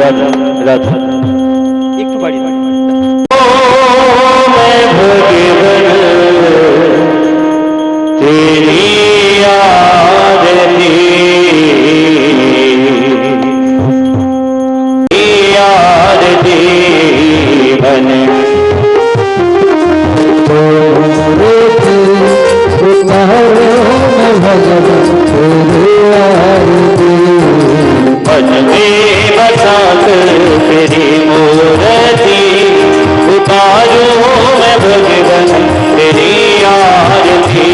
রাধা রাধা একটু বাড়ি तेरी आरती आरती बन बसात तेरी मूर्ति उतारू मैं भगवन तेरी आरती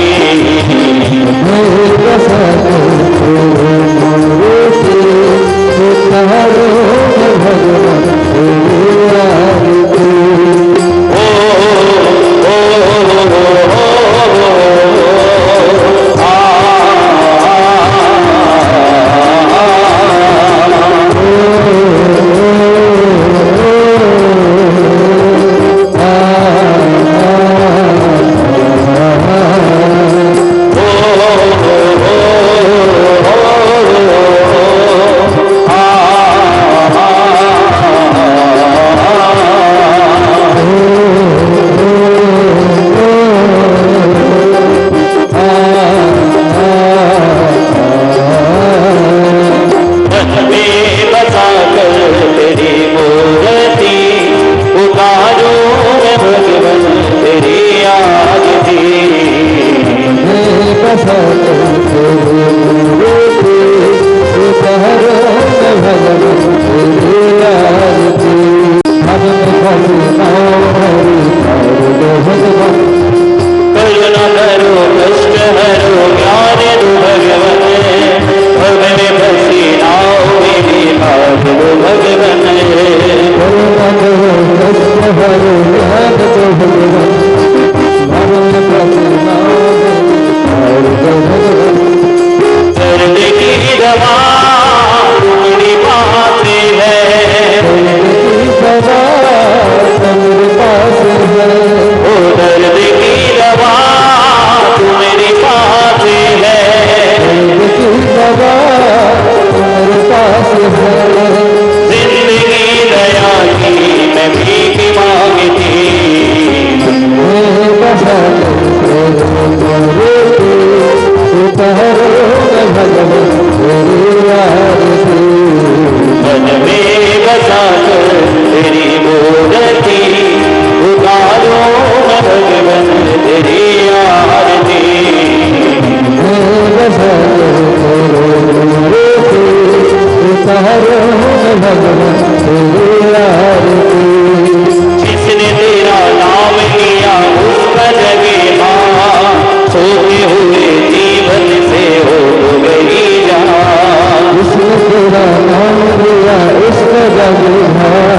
जिसने तेरा नाम लिया उसका जगे मां सोते हुए जीवन से हो गई जान जिसने तेरा नाम लिया उसका जगे मां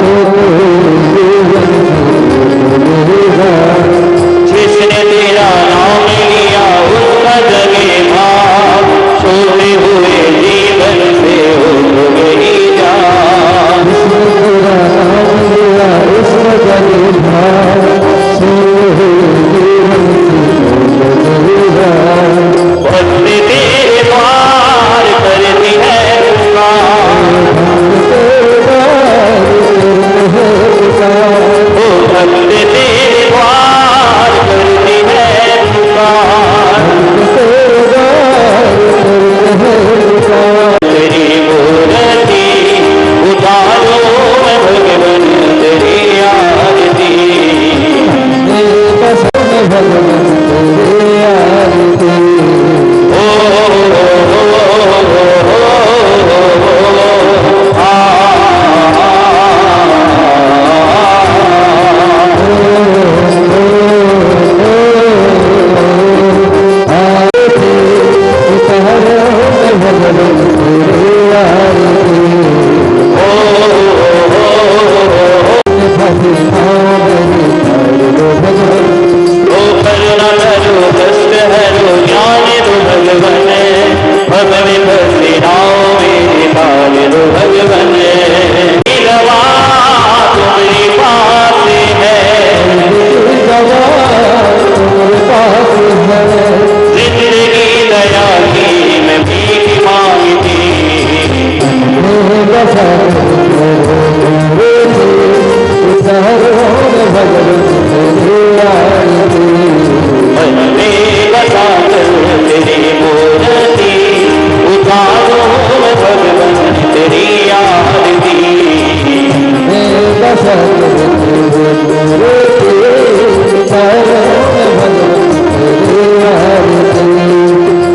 सोते हुए जीवन से हो गई जान जिसने तेरा नाम लिया उसका जगे मां सोते हुए जीवन से हो गई जान जिसने तेरा नाम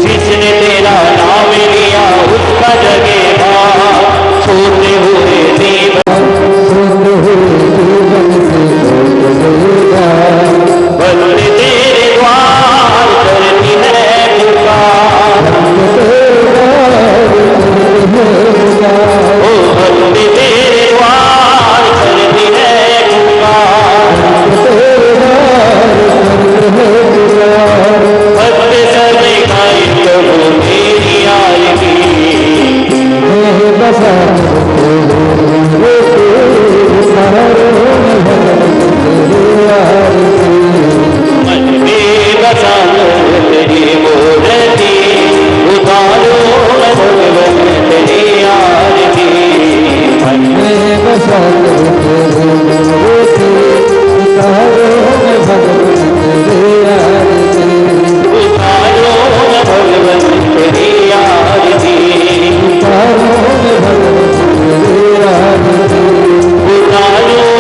जिसने तेरा नाम लिया उसका जगे सोते हुए जीवन बंदे तेरे द्वार करती है पुकार ओ बंदे तेरे द्वार करती है पुकार बंदे समय खाई कबू मेरी आएगी मन में बसा तेरी मूर्ति उतारो भगवन तेरी आरती मन में बसा तेरी मूर्ति उतारो भगवन तेरी आरती उतारो भगवन तेरी आरती उतारो भगवन तेरी आरती उतारो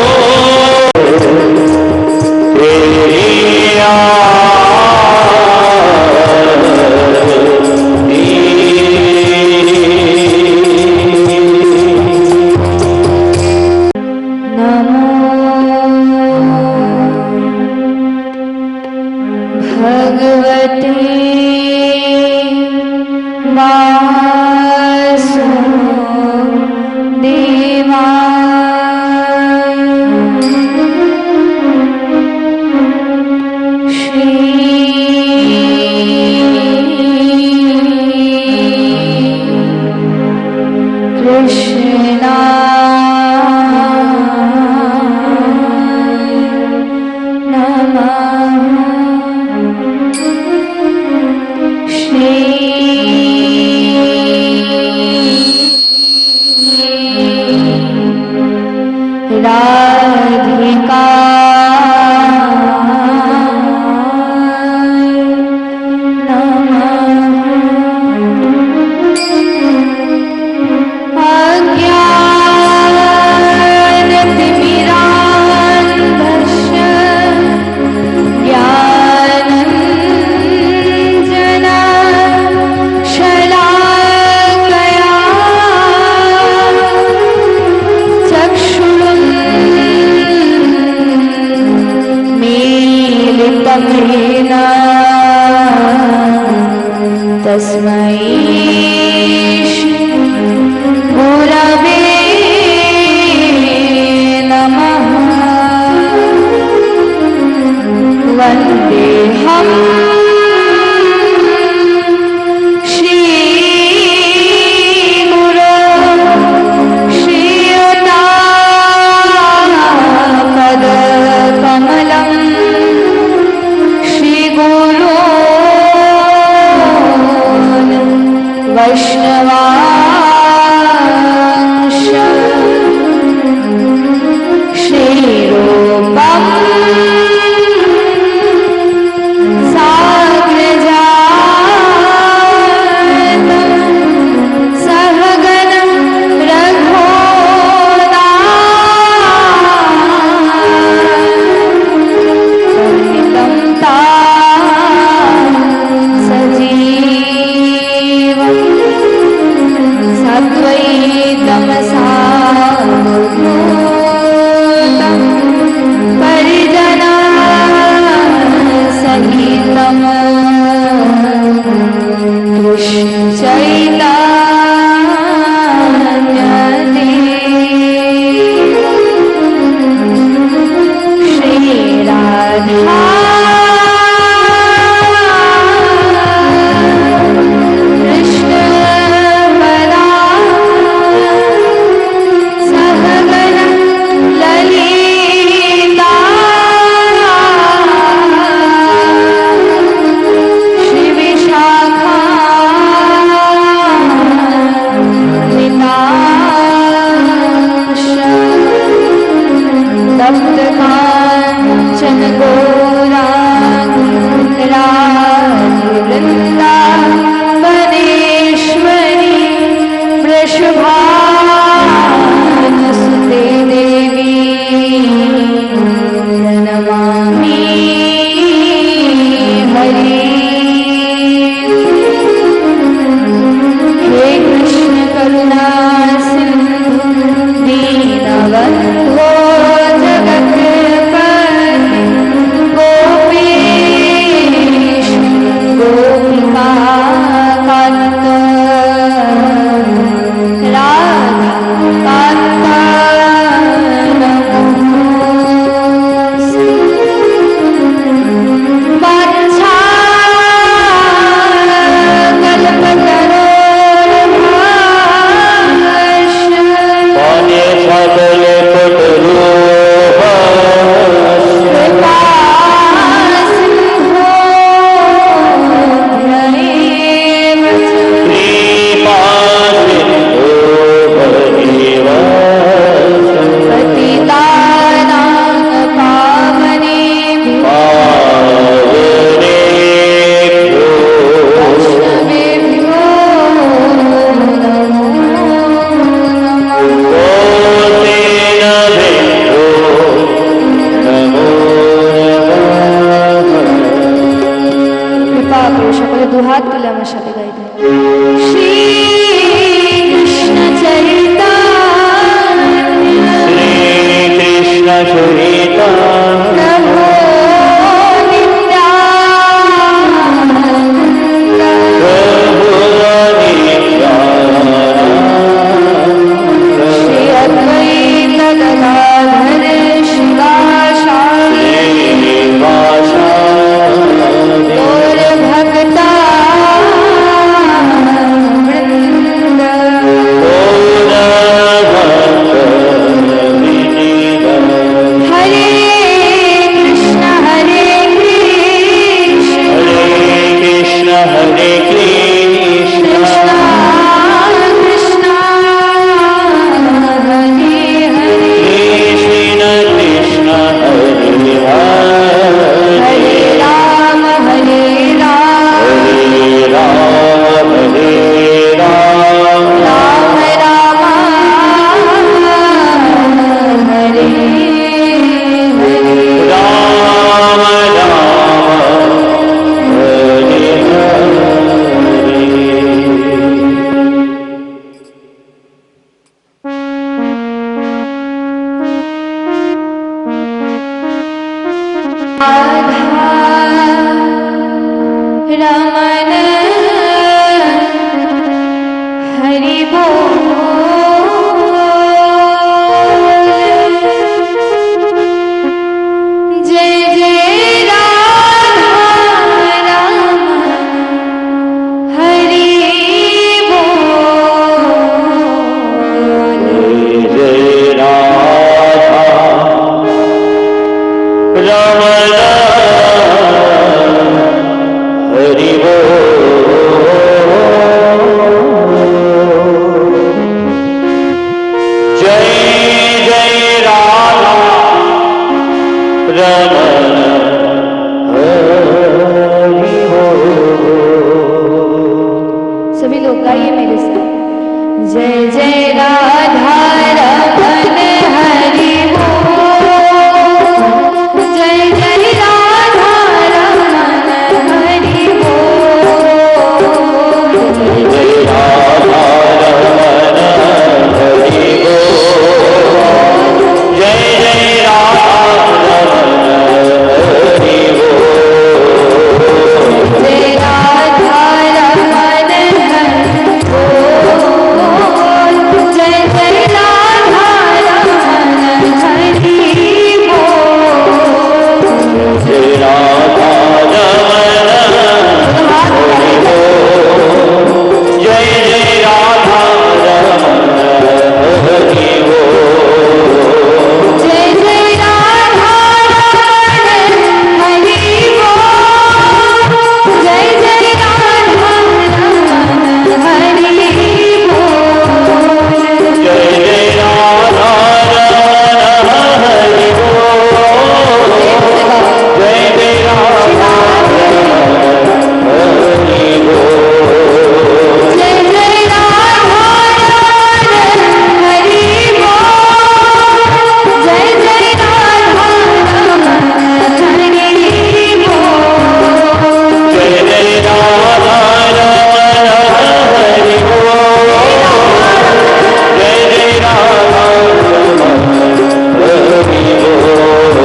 हरि बोल। जय जय राधा रमण हरि बोल। जय राधा रमण हरि बोल। जय जय राधा रमण हरि बोल। सभी लोग गाइए मेरे साथ। जय जय राधा रमण हरि बोल। जय जय राधा रमण हरि बोल। जय राधा रमण हरि बोल। जय जय राधा रमण हरि बोल। जय राधा रमण हरि बोल। जय जय राधा रमण हरि बोल। जय राधा रमण हरि बोल। जय जय राधा रमण हरि बोल। जय जय राधा रमण हरि बोल। जय जय राधा रमण हरि बोल। जय जय राधा रमण हरि बोल। जय जय राधा रमण हरि बोल। जय जय राधा रमण हरि बोल। जय जय राधा रमण हरि बोल। जय जय राधा रमण हरि बोल। जय जय राधा रमण हरि बोल।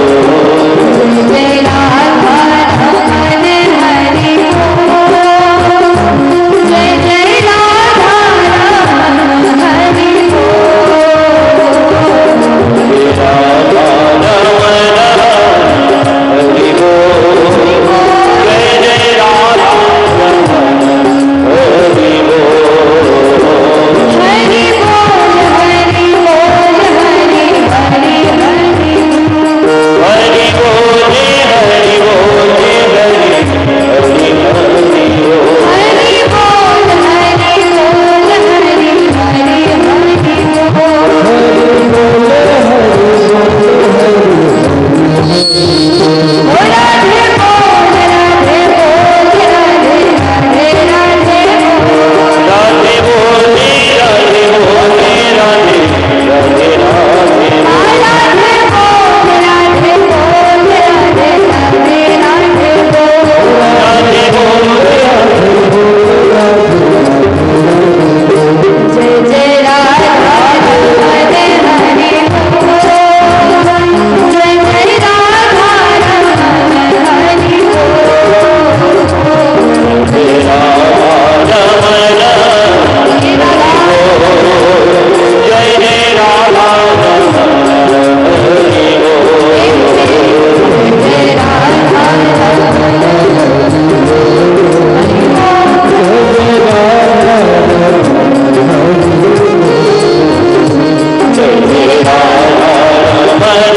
जय राधा रमण हरि बोल। जय जय राधा रमण हरि बोल। जय राधा रमण हरि बोल। जय जय राधा रमण हरि बोल। हरि बोल हरि बोल हरि हरि हरि हरि बोल हरि बोल हरि हरि हरि बोल। हरि बोल हरि बोल हरि हरि हरि बोल। ओ राधे बोल राधे बोल राधे राधे राधे बोल। राधे बोले राधे बोले राधे राधे राधे राधे बोल राधे बोल राधे राधे राधे बोल। राधे बोले जय जय राधा रमण हरि बोल। जय जय राधा रमण हरि बोल। जय राधा रमण हरि बोल। जय जय राधा रमण हरि बोल। जय राधा जय जय राधा रमण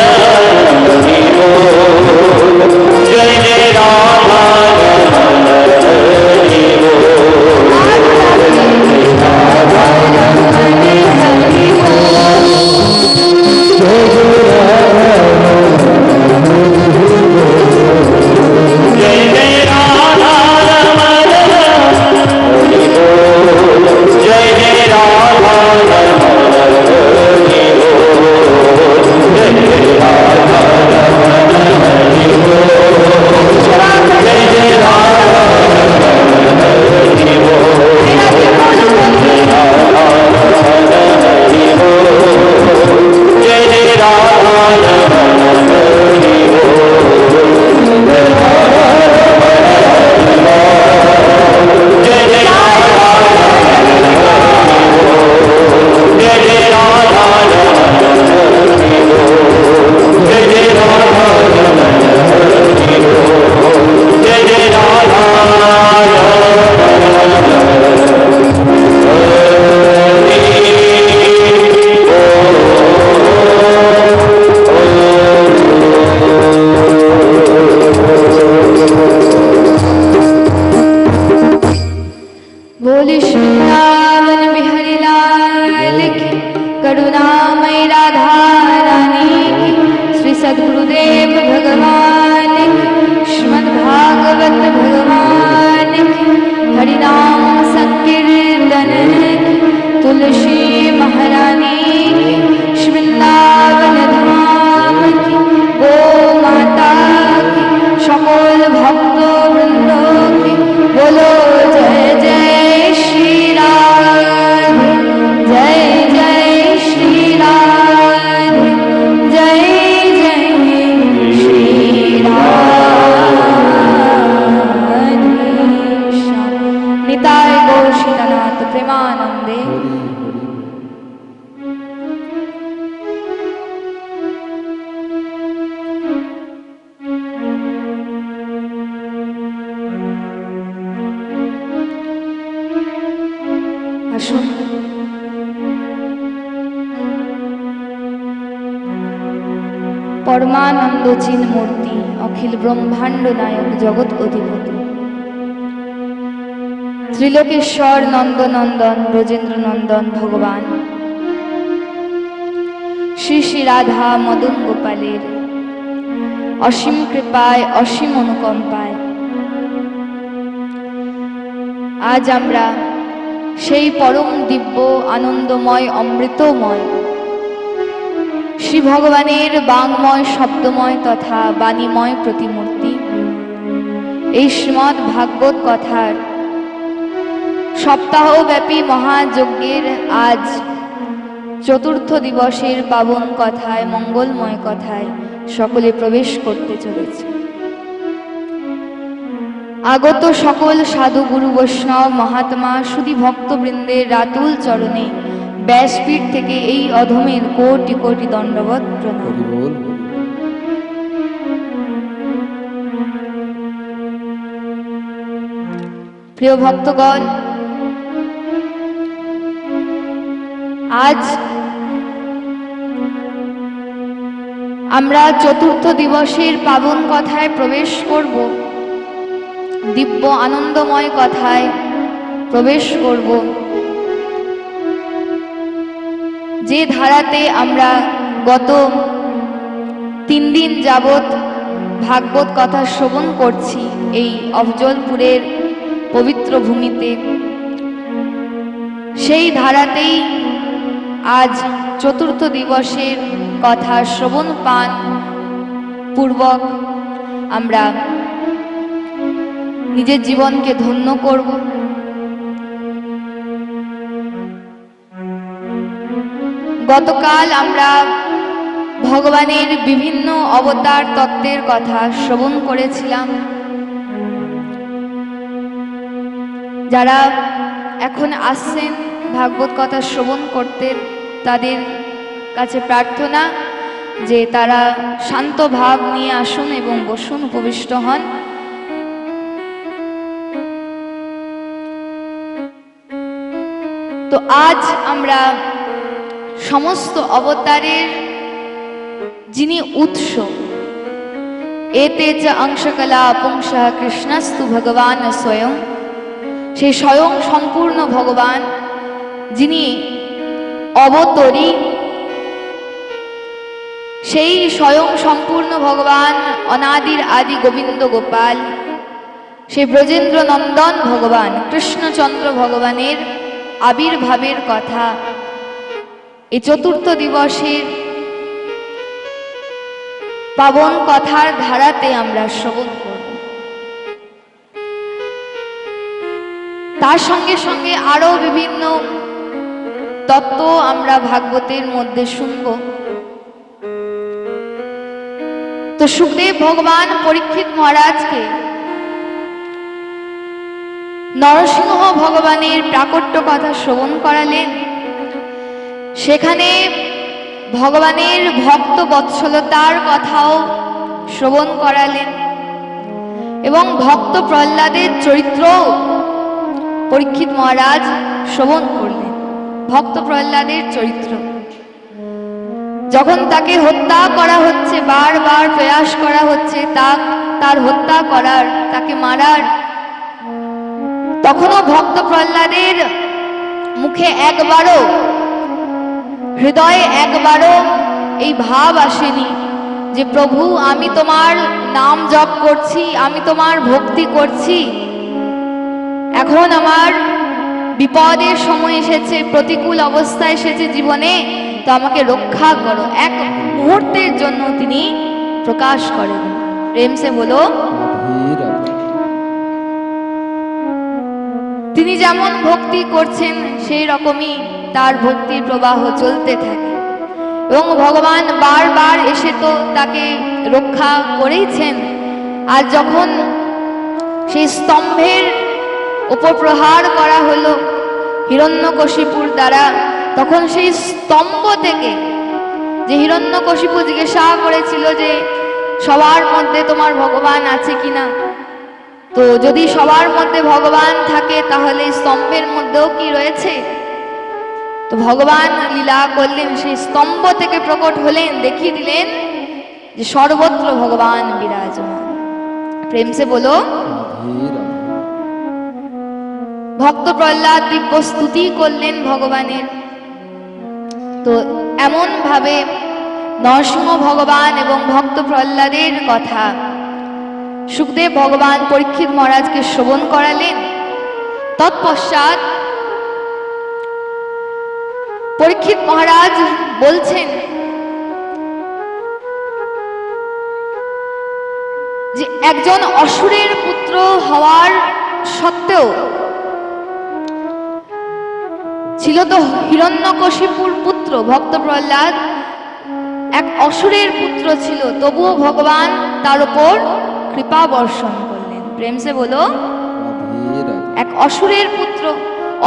हरि बोल। जय जय राधा रमण हरि बोल। जय जय राधा रमण हरि बोल। जय जय राधा रमण हरि बोल। जय जय राधा रमण हरि बोल। जय जय राधा रमण हरि बोल। जय राधा रमण हरि बोल। जय जय राधा रमण हरि बोल। जय जय राधा পরমানন্দে। হরি হরি আসুন পরমানন্দ চিন্মূর্তি অখিল ব্রহ্মাণ্ড নায়ক জগৎ অধিপতি ত্রিলোকেশ্বর নন্দনন্দন ব্রজেন্দ্র নন্দন ভগবান শ্রী শ্রী রাধা মদন গোপালের অসীম কৃপায় অসীম অনুকম্পায় আজ আমরা সেই পরম দিব্য আনন্দময় অমৃতময় শ্রী ভগবানের বাংময় শব্দময় তথা বাণীময় প্রতিমূর্তি এই শ্রীমদ্ ভাগবত কথার সপ্তাহব্যাপী মহাযজ্ঞের আজ চতুর্থ দিবসের পাবন কথায় মঙ্গলময় কথায় সকলে প্রবেশ করতে চলেছে। আগত সকল সাধু গুরু বৈষ্ণব মহাত্মা সুধী ভক্তবৃন্দের রাতুল চরণে ব্যাসপীঠ থেকে এই অধমের কোটি কোটি দণ্ডবৎ প্রণাম। হরি বল প্রিয় ভক্তগণ, আজ আমরা চতুর্থ দিবসের পাবন কথায় প্রবেশ করব, দিব্য আনন্দময় কথায় প্রবেশ করব, যে ধারাতে আমরা গত 3 দিন যাবৎ ভাগবত কথা শ্রবণ করছি এই অফজলপুরের পবিত্র ভূমিতে, সেই ধারাতেই আজ চতুর্থ দিবসের কথা শ্রবণ পান পূর্বক আমরা নিজের জীবনকে ধন্য করব। গতকাল আমরা ভগবানের বিভিন্ন অবতার তত্ত্বের কথা শ্রবণ করেছিলাম। যারা এখন আসছেন ভাগবত কথা শ্রবণ করতে, তাদের কাছে প্রার্থনা যে তারা শান্ত ভাব নিয়ে আসুন এবং বসুন, উপবিষ্ট হন। তো আজ আমরা সমস্ত অবতারের যিনি উৎস, এতে চ অংশকলা পুংসা কৃষ্ণস্তু ভগবান স্বয়ং, সেই স্বয়ং সম্পূর্ণ ভগবান যিনি অবতরী, সেই স্বয়ং সম্পূর্ণ ভগবান অনাদির আদি গোবিন্দ গোপাল, সেই ব্রজেন্দ্র নন্দন ভগবান কৃষ্ণচন্দ্র ভগবানের আবির্ভাবের কথা এই চতুর্থ দিবসের পাবন কথার ধারাতে আমরা শ্রবণ করব। তার সঙ্গে সঙ্গে আরো বিভিন্ন তত্ত্ব আমরা ভাগবতের মধ্যে শুনব। তো সুখদেব ভগবান পরীক্ষিত মহারাজকে নরসিংহ ভগবানের প্রাকট্য কথা শ্রবণ করালেন। সেখানে ভগবানের ভক্ত বৎসলতার কথাও শ্রবণ করালেন এবং ভক্ত প্রহ্লাদের চরিত্র পরীক্ষিত মহারাজ শ্রবণ করলেন। ভক্ত প্রহ্লাদের চরিত্র, যখন তাকে হত্যা করা হচ্ছে, বারবার প্রয়াস করা হচ্ছে তার হত্যা করার, তাকে মারার, তখনও ভক্ত প্রহ্লাদের মুখে একবারও, হৃদয়ে একবারও এই ভাব আসেনি যে প্রভু আমি তোমার নাম জপ করছি, আমি তোমার ভক্তি করছি, এখন আমার বিপদের সময় এসেছে, প্রতিকূল অবস্থা এসেছে জীবনে, তো আমাকে রক্ষা করো। এক মুহূর্তের জন্য তিনি প্রকাশ করেন। প্রেম সে বলো রাধে রাধে। তিনি যেমন ভক্তি করছেন সেই রকমই তার ভক্তির প্রবাহ চলতে থাকে এবং ভগবান বারবার এসে তো তাকে রক্ষা করেইছেন। আর যখন সেই স্তম্ভের উপর প্রহার করা হলো, হিরণ্যকশিপুর দ্বারা, তখন সেই স্তম্ভ থেকে যে হিরণ্যকশিপু জিজ্ঞাসা করেছিল যে সবার মধ্যে তোমার ভগবান আছে কিনা, তো যদি সবার মধ্যে ভগবান থাকে তাহলে স্তম্ভের মধ্যেও কি রয়েছে? তো ভগবান লীলা করলেন, সেই স্তম্ভ থেকে প্রকট হলেন, দেখিয়ে দিলেন যে সর্বত্র ভগবান বিরাজমান। প্রেম সে বলো রাধে রাধে। ভক্ত প্রহ্লাদ দিব্য স্তুতি করলেন ভগবানের। তো এমন ভাবে নরসিংহ ভগবান এবং ভক্ত প্রহ্লাদের কথা সুখদেব ভগবান পরীক্ষিত মহারাজকে শ্রবণ করালেন। তৎপশ্চাৎ পরীক্ষিত মহারাজ বলছেন যে একজন অসুরের পুত্র হওয়ার সত্ত্বেও, ছিল তো হিরণ্যকশিপুর পুত্র ভক্ত প্রহ্লাদ, এক অসুরের পুত্র ছিল, তবুও ভগবান তার উপর কৃপা বর্ষণ করলেন। প্রেম সে বলো রাধে রাধে। এক অসুরের পুত্র,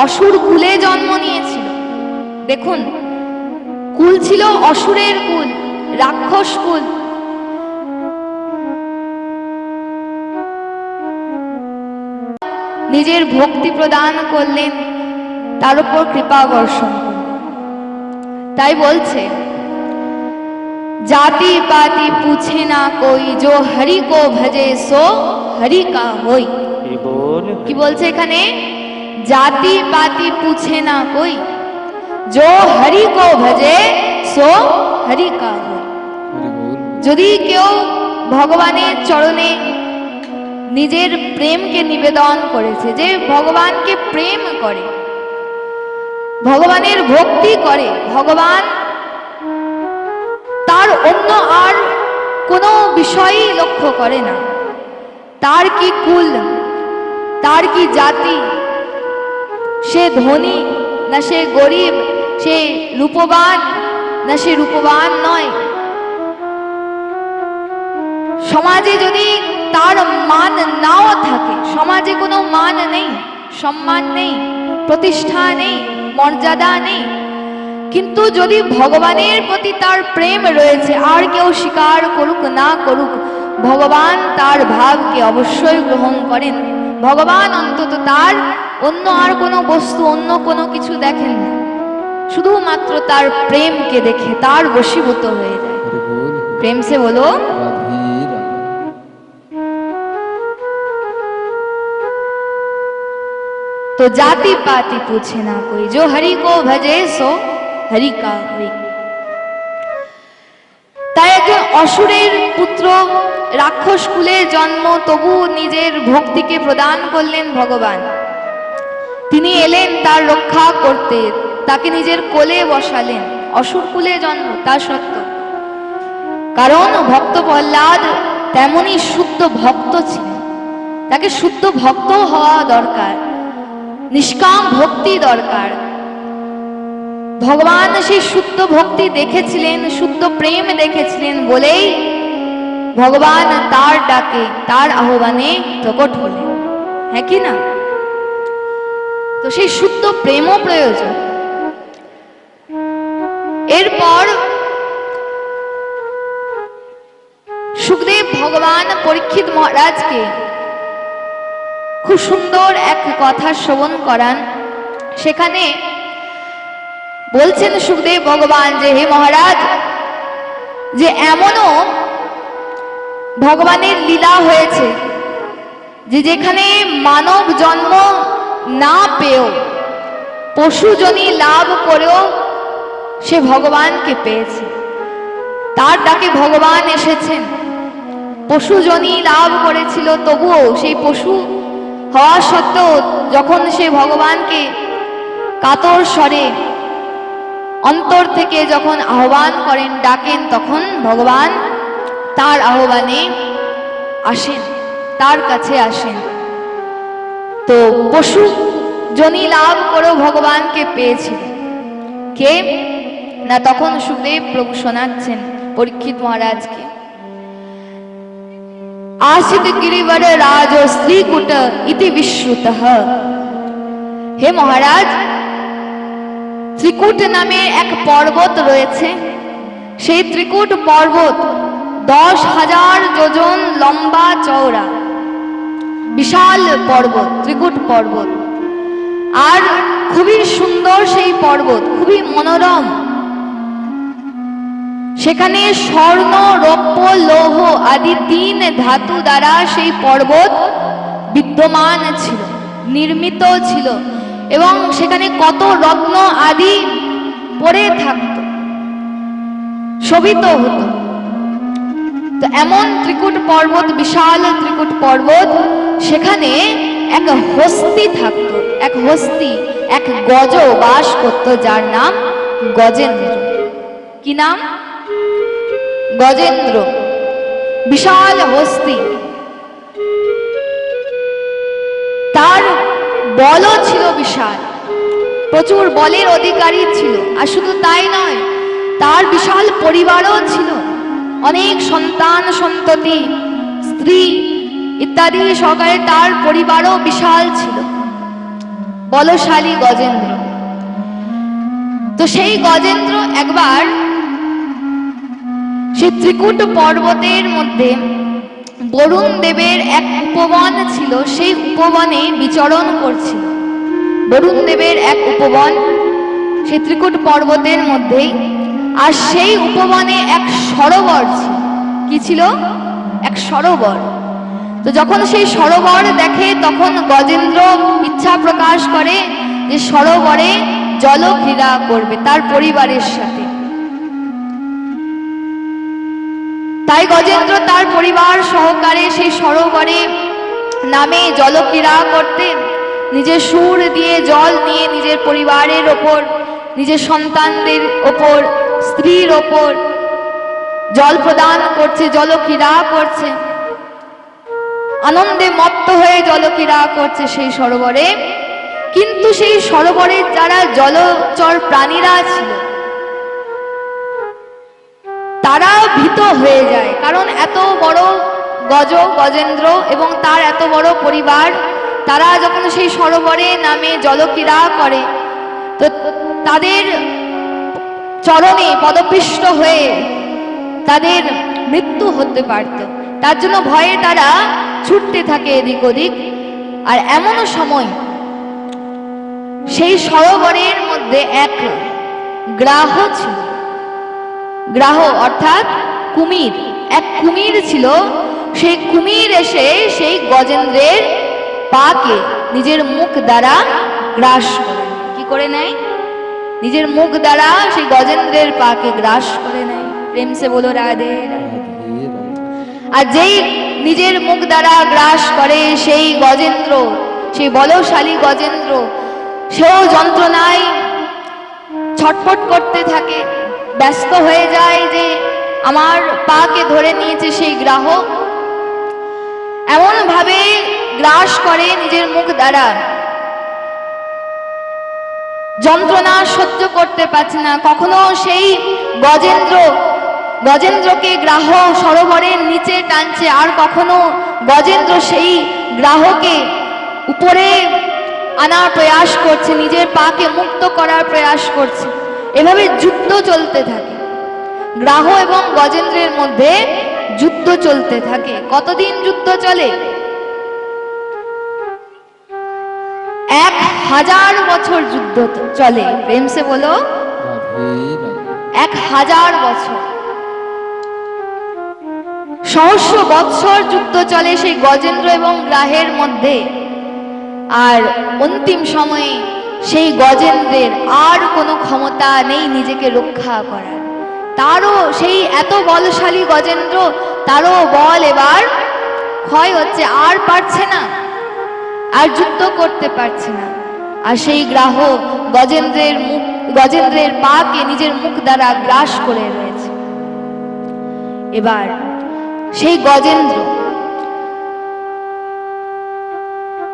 অসুর কুলে জন্ম নিয়েছিল। দেখুন, কুল ছিল অসুরের কুল, রাক্ষস কুল। নিজের ভক্তি প্রদান করলেন, তার উপর কৃপা বর্ষণ করলেন। তাই বলছে, जाति पाति पूछे ना कोई, जो हरि को भजे सो हरि का होई। কি বল কি বলছে এখানে? জাতি পাতি पूछे ना कोई, जो हरि को भजे सो हरि का होई। হরি বল। যদি কেউ ভগবানের চরণে নিজের প্রেমকে নিবেদন করেছে, যে ভগবানকে প্রেম করে, ভগবানের ভক্তি করে, ভগবান তার অন্য আর কোনো বিষয়ই লক্ষ্য করে না। তার কি কুল, তার কি জাতি, সে ধনী না সে গরিব, সে রূপবান না সে রূপবান নয়, সমাজে যদি তার মান নাও থাকে, সমাজে কোনো মান নেই, সম্মান নেই, প্রতিষ্ঠা নেই, মর্যাদা নেই, কিন্তু যদি ভগবানের প্রতি তার প্রেম রয়েছে, আর কেউ স্বীকার করুক না করুক, ভগবান তার ভাবকে অবশ্যই গ্রহণ করেন। ভগবান অন্তত তার অন্য আর কোনো বস্তু, অন্য কোনো কিছু দেখেন না, শুধুমাত্র তার প্রেমকে দেখে তার বশীভূত হয়ে যায়। হরি বল। প্রেম সে বলো রাধে রাধে। तो जाति पाति पूछे ना कोई, जो हरि को भजे सो हरि का होई। তাই একজন অসুরের পুত্র, রাক্ষস কুলে জন্ম, তবু নিজের ভক্তিকে প্রদান করলেন ভগবান। তিনি এলেন তার রক্ষা করতে, তাকে নিজের কোলে বসালেন। অসুর কুলে জন্ম তা সত্য, কারণ ভক্ত প্রহ্লাদ তেমনি শুদ্ধ ভক্ত ছিলেন, তাকে শুদ্ধ ভক্ত হওয়া দরকার, নিষ্কাম ভক্তি দরকার। ভগবান সেই শুদ্ধ ভক্তি দেখেছিলেন, শুদ্ধ প্রেম দেখেছিলেন বলেই ভগবান তার ডাকে, তার আহ্বানে প্রকট হলেন, হ্যাঁ কি না? তো সেই শুদ্ধ প্রেমও প্রয়োজন। এরপর সুখদেব ভগবান পরীক্ষিত মহারাজকে খুব সুন্দর এক কথা শ্রবণ করান। সেখানে বলছেন সুখদেব ভগবান যে, হে মহারাজ, যে এমনও ভগবানের লীলা হয়েছে যে যেখানে মানব জন্ম না পেয়েও, পশুজনী লাভ করেও সে ভগবানকে পেয়েছে। তার ডাকে ভগবান এসেছেন, পশুজনী লাভ করেছিল, তবুও সেই পশু হওয়া সত্ত্বেও যখন সে ভগবানকে কাতর স্বরে অন্তর থেকে যখন আহ্বান করেন, ডাকেন, তখন ভগবান তার আহ্বানে আসেন, তার কাছে আসেন। তো পশু জনি লাভ করেও ভগবানকে পেয়েছিল কে না, তখন সুখদেব প্রভু শোনাচ্ছেন পরীক্ষিত মহারাজকে, आसित गिरिवर राज श्रीकुट इति विश्रुतः। हे महाराज, ত্রিকুট নামে এক পর্বত রয়েছে। সেই ত্রিকুট পর্বত 10,000 যোজন লম্বা চওড়া, বিশাল পর্বত, ত্রিকুট পর্বত। আর খুবই সুন্দর সেই পর্বত, খুবই মনোরম। সেখানে স্বর্ণ, রৌপ্য, লৌহ আদি 3 ধাতু দ্বারা সেই পর্বত বিদ্যমান ছিল, নির্মিত ছিল, এবং সেখানে কত রত্ন আদি পড়ে থাকত, শোভিত হতো। তো এমন ত্রিকুট পর্বত, বিশাল ত্রিকুট পর্বত, সেখানে এক হস্তি থাকত, এক হস্তি, এক গজ বাস করত, যার নাম গজেন্দ্র। কি নাম? গজেন্দ্র। বিশাল হস্তি। তার বলও ছিল বিশাল, প্রচুর বলের অধিকারী ছিল। আর শুধু তাই নয়, তার বিশাল পরিবারও ছিল, অনেক সন্তান সন্ততি, স্ত্রী ইত্যাদি সহকারে তার পরিবারও বিশাল ছিল। বলশালী গজেন্দ্র। তো সেই গজেন্দ্র একবার সেই ত্রিকুট পর্বতের মধ্যে বরুণ দেবের এক উপবন ছিল, সেই উপবনে বিচরণ করছিল। বরুণ দেবের এক উপবন সেই ত্রিকুট পর্বতের মধ্যেই। আর সেই উপবনে এক সরোবর ছিল। কি ছিল? এক সরোবর। তো যখন সেই সরোবর দেখে, তখন গজেন্দ্র ইচ্ছা প্রকাশ করে যে সরোবরে জলক্রীড়া করবে তার পরিবারের সাথে। তাই গজেন্দ্র তার পরিবার সহকারে সেই সরোবরে নামে জলক্রীড়া করতে, নিজের সুর দিয়ে জল নিয়ে নিজের পরিবারের ওপর, নিজের সন্তানদের ওপর, স্ত্রীর ওপর জল প্রদান করছে, জলক্রীড়া করছে, আনন্দে মত্ত হয়ে জলক্রীড়া করছে সেই সরোবরে। কিন্তু সেই সরোবরে যারা জলচর প্রাণীরা ছিল, তারা ভীত হয়ে যায়। কারণ এত বড় গজেন্দ্র এবং তার এত বড় পরিবার, তারা যখন সেই সরোবরে নামে জলক্রীড়া করে, তো তাদের চরণে পদপিষ্ট হয়ে তাদের মৃত্যু হতে পারত। তার জন্য ভয়ে তারা ছুটতে থাকে এদিক ওদিক। আর এমন সময় সেই সরোবরের মধ্যে এক গ্রাহ ছিল। গ্রাহ অর্থাৎ কুমির। এক কুমির ছিল। সেই কুমির এসে সেই গজেন্দ্রের পাকে নিজের মুখ দ্বারা গ্রাস করে। কি করে নেয়? নিজের মুখ দ্বারা সেই গজেন্দ্রের পাকে গ্রাস করে নেয়। প্রেম সে বলো রাধে রাধে। আর যেই নিজের মুখ দ্বারা গ্রাস করে সেই গজেন্দ্র, সেই বলশালী গজেন্দ্র, সেও যন্ত্রণায় ছটফট করতে থাকে, ব্যস্ত হয়ে যায় যে আমার পাকে ধরে নিয়েছে সেই গ্রাহ। এমন ভাবে গ্রাস করে নিজের মুখ দ্বারা, যন্ত্রণা সহ্য করতে পারছে না। কখনো সেই গজেন্দ্রকে গ্রাহ সরোবরের নিচে টানছে, আর কখনো গজেন্দ্র সেই গ্রাহকে উপরে আনার প্রয়াস করছে, নিজের পাকে মুক্ত করার প্রয়াস করছে। এভাবে যুদ্ধ চলতে থাকে, গ্রাহ এবং গজেন্দ্রের মধ্যে যুদ্ধ চলতে থাকে। কতদিন যুদ্ধ চলে? 1000 বছর যুদ্ধ চলে। প্রেম সে বলো 1000 বছর, সহস্র বৎসর যুদ্ধ চলে সেই গজেন্দ্র এবং গ্রাহের মধ্যে। আর অন্তিম সময়ে সেই গজেন্দ্রের আর কোনো ক্ষমতা নেই নিজেকে রক্ষা করার। তারও সেই এত বলশালী গজেন্দ্র, তারও বল এবার ক্ষয় হচ্ছে, আর পারছে না, আর যুদ্ধ করতে পারছে না। আর সেই গ্রাহ গজেন্দ্রের পাকে নিজের মুখ দ্বারা গ্রাস করে রয়েছে। এবার সেই গজেন্দ্র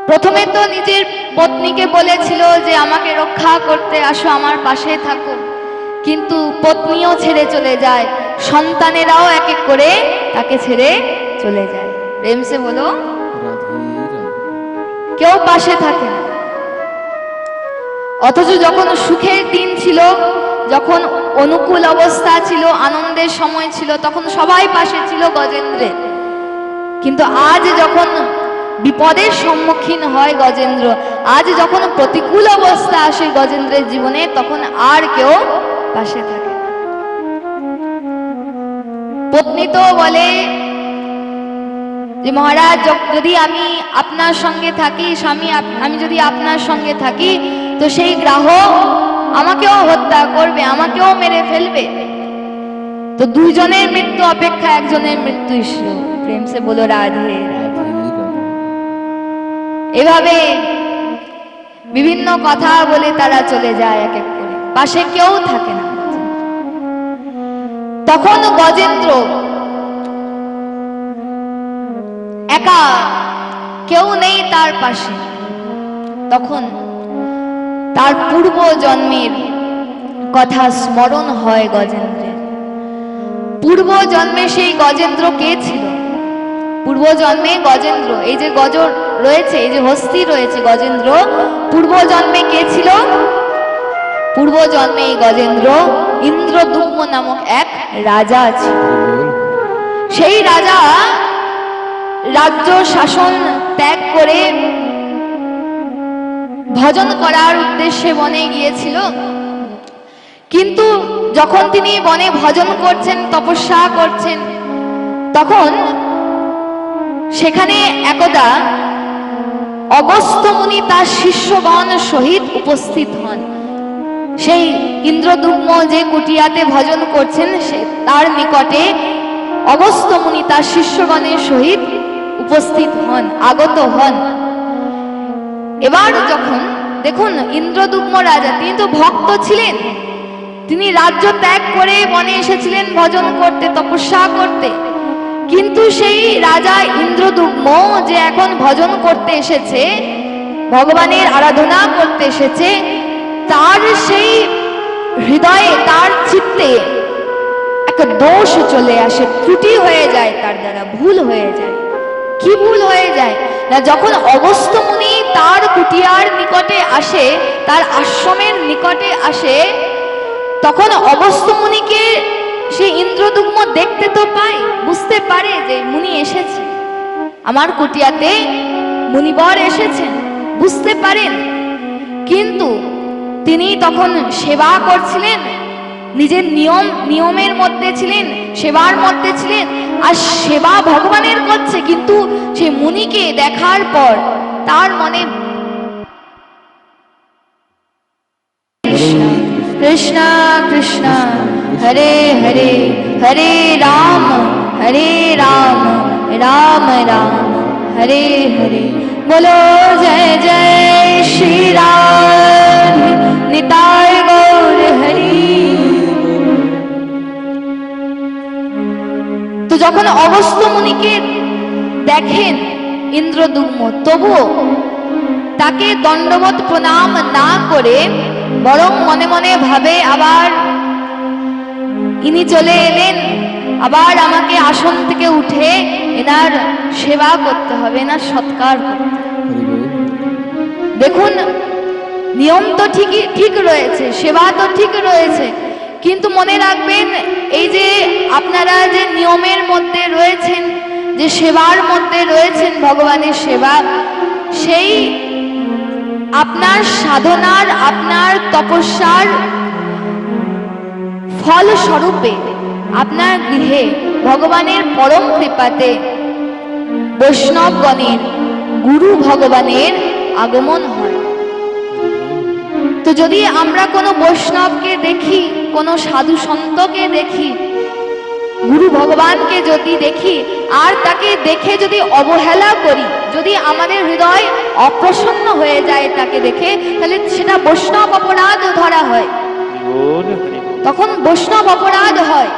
প্রথমে তো নিজের পত্নীকে বলেছিল যে আমাকে রক্ষা করতে আসো, আমার পাশে থাকো। কিন্তু পত্নীও ছেড়ে চলে যায়, সন্তানেরাও এক এক করে তাকে ছেড়ে চলে যায়। প্রেম সে বলো, কেউ পাশে থাকে না। অথচ যখন সুখের দিন ছিল যখন অনুকূল অবস্থা ছিল, আনন্দের সময় ছিল, তখন সবাই পাশে ছিল গজেন্দ্রের। কিন্তু আজ যখন বিপদের সম্মুখীন হয় গজেন্দ্র, আজ যখন প্রতিকূল অবস্থা আসে গজেন্দ্রের জীবনে, তখন আর কেউ পাশে থাকে না। পত্নী তো বলে যে মহারাজ, যদি আমি আপনার সঙ্গে থাকি, স্বামী আমি যদি আপনার সঙ্গে থাকি, তো সেই গ্রাহক আমাকেও হত্যা করবে, আমাকেও মেরে ফেলবে। তো দুইজনের মৃত্যু অপেক্ষা একজনের মৃত্যু ঈশ্বর। প্রেম সে বলো রাধে রাধে। এভাবে বিভিন্ন কথা বলে তারা চলে যায় এক এক করে, পাশে কেউ থাকে না। তখন গজেন্দ্র একা, কেউ নেই তার পাশে। তখন তার পূর্ব জন্মের কথা স্মরণ হয় গজেন্দ্রের। পূর্ব জন্মে সেই গজেন্দ্র কে ছিল? পূর্ব জন্মে গজেন্দ্র, এই যে গজ রয়েছে, এই যে হস্তি রয়েছে গজেন্দ্র, পূর্ব জন্মে কে ছিল? পূর্ব জন্মে এই গজেন্দ্র ইন্দ্রদুম্ন নামক এক রাজা ছিল। সেই রাজা রাজ্য শাসন ত্যাগ করে ভজন করার উদ্দেশ্যে বনে গিয়েছিল। কিন্তু যখন তিনি বনে ভজন করছেন, তপস্যা করছেন, তখন সেখানে একদা অগস্ত্য মুনি তার শিষ্যগণ সহিত উপস্থিত হন। সেই ইন্দ্রদুম্ন যে কুটিয়াতে ভজন করছেন, সে তার নিকটে অগস্ত্য মুনি তার শিষ্যগণের সহিত উপস্থিত হন, আগত হন। এবার যখন দেখুন, ইন্দ্রদুম্ন রাজা, তিনি তো ভক্ত ছিলেন, তিনি রাজ্য ত্যাগ করে বনে এসেছিলেন ভজন করতে, তপস্যা করতে। কিন্তু সেই রাজা ইন্দ্রদুম্ন যে এখন ভজন করতে এসেছে, ভগবানের আরাধনা করতে এসেছে, তার সেই হৃদয়ে, তার চিত্তে একটা দোষ চলে আসে, ত্রুটি হয়ে যায়, তার দ্বারা ভুল হয়ে যায়। কি ভুল হয়ে যায় না, যখন অগস্ত্য মুনি তার কুটিয়ার নিকটে আসে, তার আশ্রমের নিকটে আসে, তখন অগস্ত্য মুনিকে সে ইন্দ্রদুম্ন দেখতে তো পায়, বুঝতে পারে যে মুনি এসেছে, আমার কুটিয়াতে মুনিবর এসেছেন, বুঝতে পারেন। কিন্তু তিনি তখন সেবা করছিলেন, নিজের নিয়মের মধ্যে ছিলেন, সেবার মধ্যে ছিলেন, আর সেবা ভগবানের করছে। কিন্তু সে মুনিকে দেখার পর তার মনে কৃষ্ণ কৃষ্ণ হরে হরে, হরে রাম রাম রাম হরে হরে। बोलो जय जय श्री राम निताय गौर हरि। তো যখন অগস্ত্য মুনিকে দেখেন ইন্দ্রদুম্ন, তবুও তাকে দণ্ডবত প্রণাম না করে বরং মনে মনে ভাবে, আবার ইনি চলে এলেন, আবার আমাকে আসন থেকে উঠে এনার সেবা করতে হবে, এনার সৎকার করতে হবে। দেখুন, নিয়ম তো ঠিক রয়েছে, সেবা তো ঠিক রয়েছে, কিন্তু মনে রাখবেন, এই যে আপনারা যে নিয়মের মধ্যে রয়েছেন, যে সেবার মধ্যে রয়েছেন, ভগবানের সেবা, সেই আপনার সাধনার, আপনার তপস্যার ফল স্বরূপে আপনার গৃহে ভগবানের পরম কৃপাতে বৈষ্ণবগণের, গুরু ভগবানের আগমন হয়। তো যদি আমরা কোনো বৈষ্ণবকে দেখি, কোনো সাধু সন্তকে দেখি, গুরু ভগবানকে যদি দেখি, আর তাকে দেখে যদি অবহেলা করি, যদি আমাদের হৃদয় অপ্রসন্ন হয়ে যায় তাকে দেখে, তাহলে সেটা বৈষ্ণব অপরাধ ধরা হয়, তখন বৈষ্ণব অপরাধ হয়।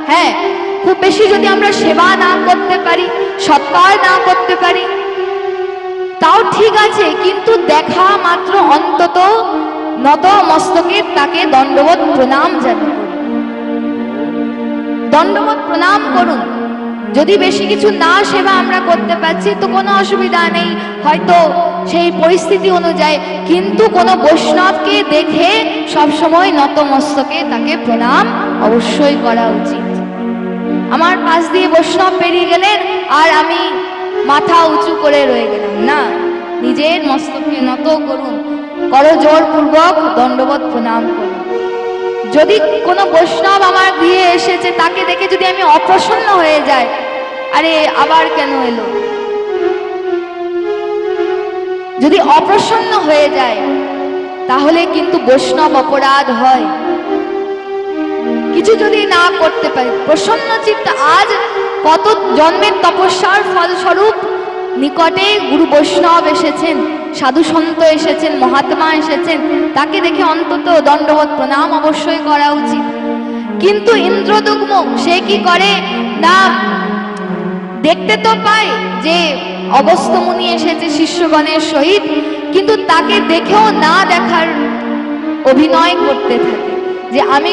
হ্যাঁ, খুব বেশি যদি আমরা সেবা না করতে পারি, সৎকার না করতে পারি, তাও ঠিক আছে, কিন্তু দেখা মাত্র অন্তত নত মস্তকে তাকে দণ্ডবত প্রণাম জানান, দণ্ডবত প্রণাম করুন। যদি বেশি কিছু না সেবা আমরা করতে পারছি তো কোনো অসুবিধা নেই, হয়তো সেই পরিস্থিতি অনুযায়ী, কিন্তু কোনো বৈষ্ণবকে দেখে সবসময় নতমস্তকে তাকে প্রণাম অবশ্যই করা উচিত। আমার পাশ দিয়ে বৈষ্ণব পেরিয়ে গেলেন আর আমি মাথা উঁচু করে রয়ে গেলাম না, নিজের মস্তককে নত করুন, করজোড়পূর্বক দণ্ডবত প্রণাম করুন। যদি কোনো বৈষ্ণব আমার গৃহে এসেছে, তাকে দেখে যদি আমি অপ্রসন্ন হয়ে যাই, আরে আবার কেন এলো, যদি অপ্রসন্ন হয়ে যায় তাহলে কিন্তু বৈষ্ণব অপরাধ হয়। কিছু যদি না করতে পারি, প্রসন্ন চিত্ত, আজ কত জন্মের তপস্যার ফলস্বরূপ নিকটে গুরু বৈষ্ণব এসেছেন, সাধু সন্ত এসেছেন, মহাত্মা এসেছেন, তাকে দেখে অন্তত দণ্ডবত প্রণাম অবশ্যই করা উচিত। কিন্তু ইন্দ্রদুগ্ম সে কি করে না, দেখতে তো পায় যে অগস্ত্য মুনি এসেছে শিষ্যগণের সহিত, কিন্তু তাকে দেখেও না দেখার অভিনয় করতে থাকে যে আমি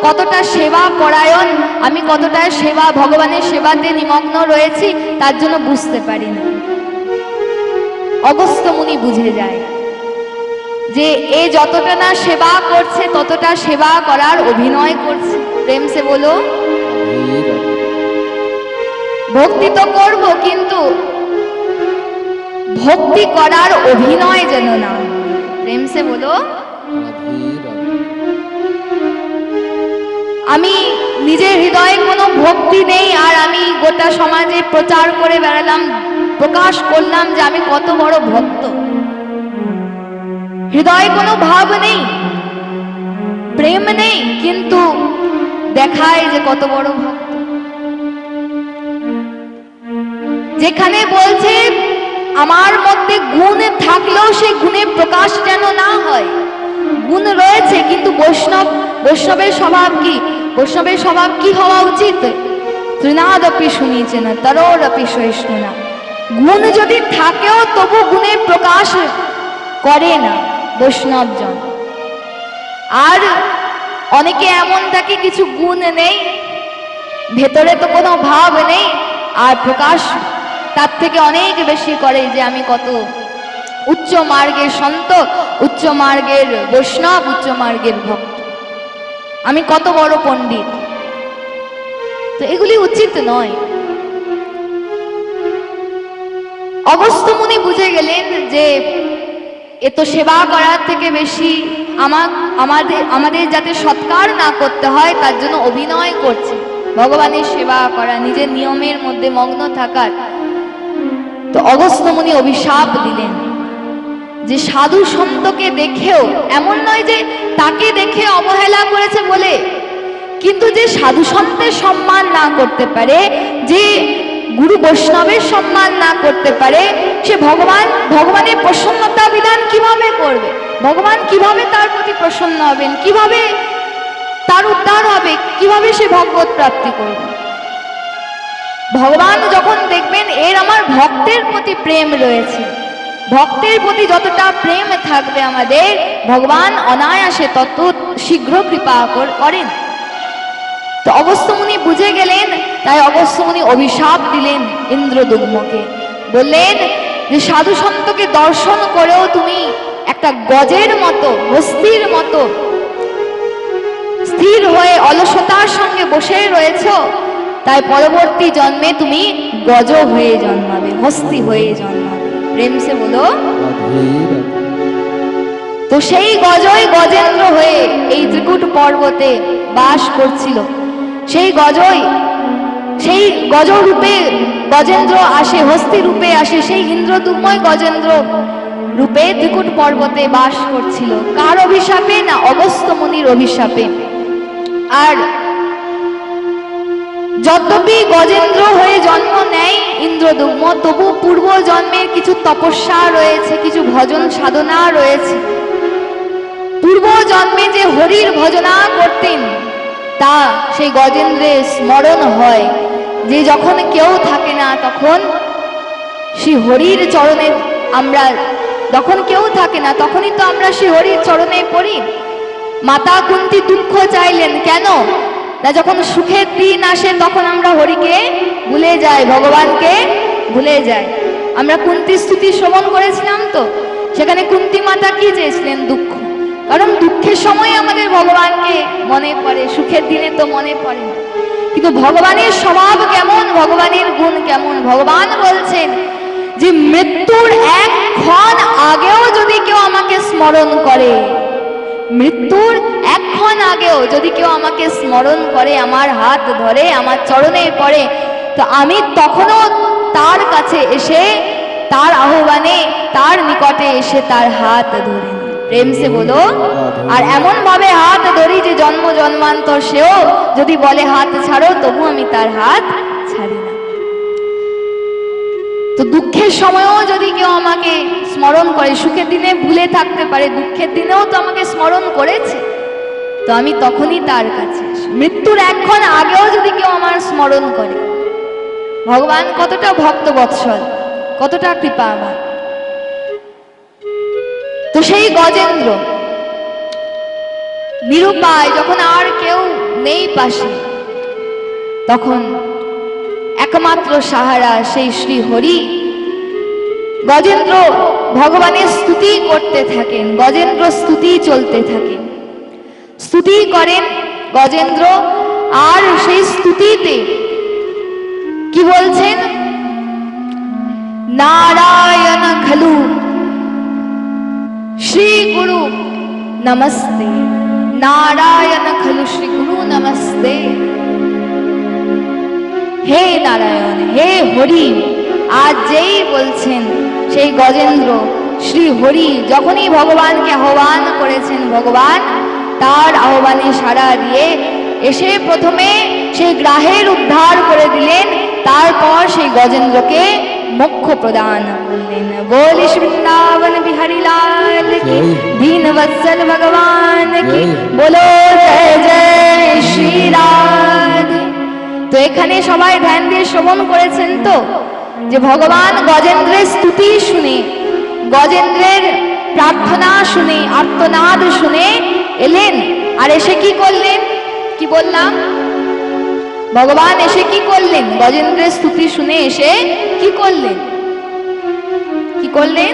কতটা সেবা পরায়ণ, আমি কতটা সেবা, ভগবানের সেবাতে নিমগ্ন রয়েছি, তার জন্য বুঝতে পারি না। অগস্ত্য মুনি বুঝে যায় যে এ যতটা না সেবা করছে ততটা সেবা করার অভিনয় করছে। প্রেম সে বলো, রাধে রাধে। ভক্তি তো করব, কিন্তু ভক্তি করার অভিনয় যেন না। প্রেম সে বলো, রাধে রাধে। আমি নিজের হৃদয়ে কোনো ভক্তি নেই আর আমি গোটা সমাজে প্রচার করে বেড়ালাম, প্রকাশ করলাম যে আমি কত বড় ভক্ত, হৃদয়ে কোনো ভাব নেই, প্রেম নেই, কিন্তু দেখায় যে কত বড় ভক্ত। যেখানে বলছে আমার মধ্যে গুণ থাকলেও সেই গুণের প্রকাশ যেন না হয়, গুণ রয়েছে কিন্তু বৈষ্ণবের স্বভাব কি, বৈষ্ণবের স্বভাব কি হওয়া উচিত, তৃণাদপি শুনিয়েছে না তরোরপি সহিষ্ণু না, গুণ যদি থাকেও তবু গুণের প্রকাশ করে না বৈষ্ণবজন। আর অনেকে এমন থাকে কিছু গুণ নেই, ভেতরে তো কোনো ভাব নেই, আর প্রকাশ তার থেকে অনেক বেশি করে যে আমি কত উচ্চ মার্গের সন্ত, উচ্চ মার্গের বৈষ্ণব, উচ্চ মার্গের ভক্ত, আমি কত বড় পণ্ডিত। তো এগুলি উচিত নয়। অগস্ত্য মুনি বুঝে গেলেন যে এ তো সেবা করার থেকে বেশি আমাদের যাতে সৎকার না করতে হয় তার জন্য অভিনয় করছে, ভগবানের সেবা করা, নিজের নিয়মের মধ্যে মগ্ন থাকার। তো অগস্ত্য মুনি অভিশাপ দিলেন যে সাধু সন্তকে দেখেও, এমন নয় যে তাকে দেখে অবহেলা করেছে বলে, কিন্তু যে সাধু সন্তের সম্মান না করতে পারে, যে গুরু বৈষ্ণবের সম্মান না করতে পারে, সে ভগবানের প্রসন্নতা বিধান কিভাবে করবে, ভগবান কিভাবে তার প্রতি প্রসন্ন হবেন, কিভাবে তার উদ্ধার হবে, কিভাবে সে ভগবত প্রাপ্তি করবে। ভগবান যখন দেখবেন এর আমার ভক্তের প্রতি প্রেম রয়েছে, ভক্তের প্রতি যতটা প্রেম থাকবে আমাদের, ভগবান অনায়াসে তত শীঘ্র কৃপা করেন। তো অগস্ত্য মুনি বুঝে গেলেন, তাই অগস্ত্য মুনি অভিশাপ দিলেন ইন্দ্রদুগ্মকে, বললেন যে সাধু সন্তকে দর্শন করেও তুমি একটা গজের মতো, হস্তির মতো স্থির হয়ে অলসতার সঙ্গে বসে রয়েছ, তাই পরবর্তী জন্মে তুমি গজ হয়ে জন্মাবে, হস্তি হয়ে জন্মাবে। প্রেম সে বলো, রাধে রাধে। তো সেই গজই গজেন্দ্র হয়ে এই ত্রিকুট পর্বতে বাস করছিল। সেই গজ রূপে গজেন্দ্র আসে, হস্তি রূপে আসে, সেই ইন্দ্রদুগ্ময় গজেন্দ্র রূপে ত্রিকুট পর্বতে বাস করছিল। কার অভিশাপে না, অগস্ত্য মুনির অভিশাপে। আর যদ্যপি গজেন্দ্র হয়ে জন্ম নেয় ইন্দ্রদুগ্ম, তবু পূর্ব জন্মের কিছু তপস্যা রয়েছে, কিছু ভজন সাধনা রয়েছে। পূর্ব জন্মে যে হরির ভজনা করতেন তা সেই গজেন্দ্রের স্মরণ হয়, যে যখন কেউ থাকে না তখন শ্রী হরির চরণে আমরা, যখন কেউ থাকে না তখনই তো আমরা শ্রী হরির চরণে পড়ি। মাতা কুন্তী দুঃখ চাইলেন কেন না, যখন সুখের দিন আসে তখন আমরা হরিকে ভুলে যায়, ভগবানকে ভুলে যায়। আমরা কুন্তী স্তুতি শ্রবণ করেছিলাম তো, সেখানে কুন্তী মাতা কি চেয়েছিলেন? দুঃখ। কারণ দুঃখের সময় আমাদের ভগবানকে মনে পড়ে, সুখের দিনে তো মনে পড়ে না। কিন্তু ভগবানের স্বভাব কেমন, ভগবানের গুণ কেমন? ভগবান বলছেন যে মৃত্যুর এক ক্ষণ আগেও যদি কেউ আমাকে স্মরণ করে, মৃত্যুর এক ক্ষণ আগেও যদি কেউ আমাকে স্মরণ করে, আমার হাত ধরে, আমার চরণে পড়ে, তো আমি তখনও তার কাছে এসে, তার আহ্বানে, তার নিকটে এসে তার হাত ধরে নিই। প্রেম সে বলো। আর এমন ভাবে হাত ধরি যে জন্ম জন্মান্তর সেও যদি বলে হাত ছাড়ো, তবু আমি তার হাত ছাড়ি না। তো দুঃখের সময়ও যদি কেউ আমাকে স্মরণ করে, সুখের দিনে ভুলে থাকতে পারে, দুঃখের দিনেও তো আমাকে স্মরণ করেছে, তো আমি তখনই তার কাছে আসি। মৃত্যুর একক্ষণ আগেও যদি কেউ আমার স্মরণ করে, ভগবান কতটা ভক্ত বৎসল, কতটা কৃপা আমার। তো সেই গজেন্দ্র নিরুপায়, যখন আর কেউ নেই পাশে, তখন একমাত্র সাহারা সেই শ্রী হরি। গজেন্দ্র ভগবানের স্তুতি করতে থাকেন, গজেন্দ্র স্তুতি চলতে থাকে, স্তুতি করেন গজেন্দ্র। আর সেই স্তুতিতে কি বলছেন? নারায়ণ খলু শ্রী গুরু নমস্তে, নারায়ণ খলু শ্রী গুরু নমস্তে। হে নারায়ণ, হে হরি, আজ যেই বলছেন সেই গজেন্দ্র শ্রী হরি যখনই ভগবানকে আহ্বান করেছেন, ভগবান তার আহ্বানে সাড়া দিয়ে এসে প্রথমে সেই গ্রাহের উদ্ধার করে দিলেন, তারপর সেই গজেন্দ্রকে মোক্ষ প্রদান করলেন। বলি বৃন্দাবন বিহারী লাল কি, দীন বৎসল ভগবান কি, বলো জয় জয় শ্রী রাধে। তো এখানে সবাই ধ্যান দিয়ে শ্রবণ করেছেন তো, যে ভগবান গজেন্দ্রের স্তুতি শুনে, গজেন্দ্রের প্রার্থনা শুনে, আর্তনাদ শুনে এলেন। আর এসে কি করলেন? কি বললাম? ভগবান এসে কি করলেন? গজেন্দ্রের স্তুতি শুনে এসে কি করলেন? কি করলেন?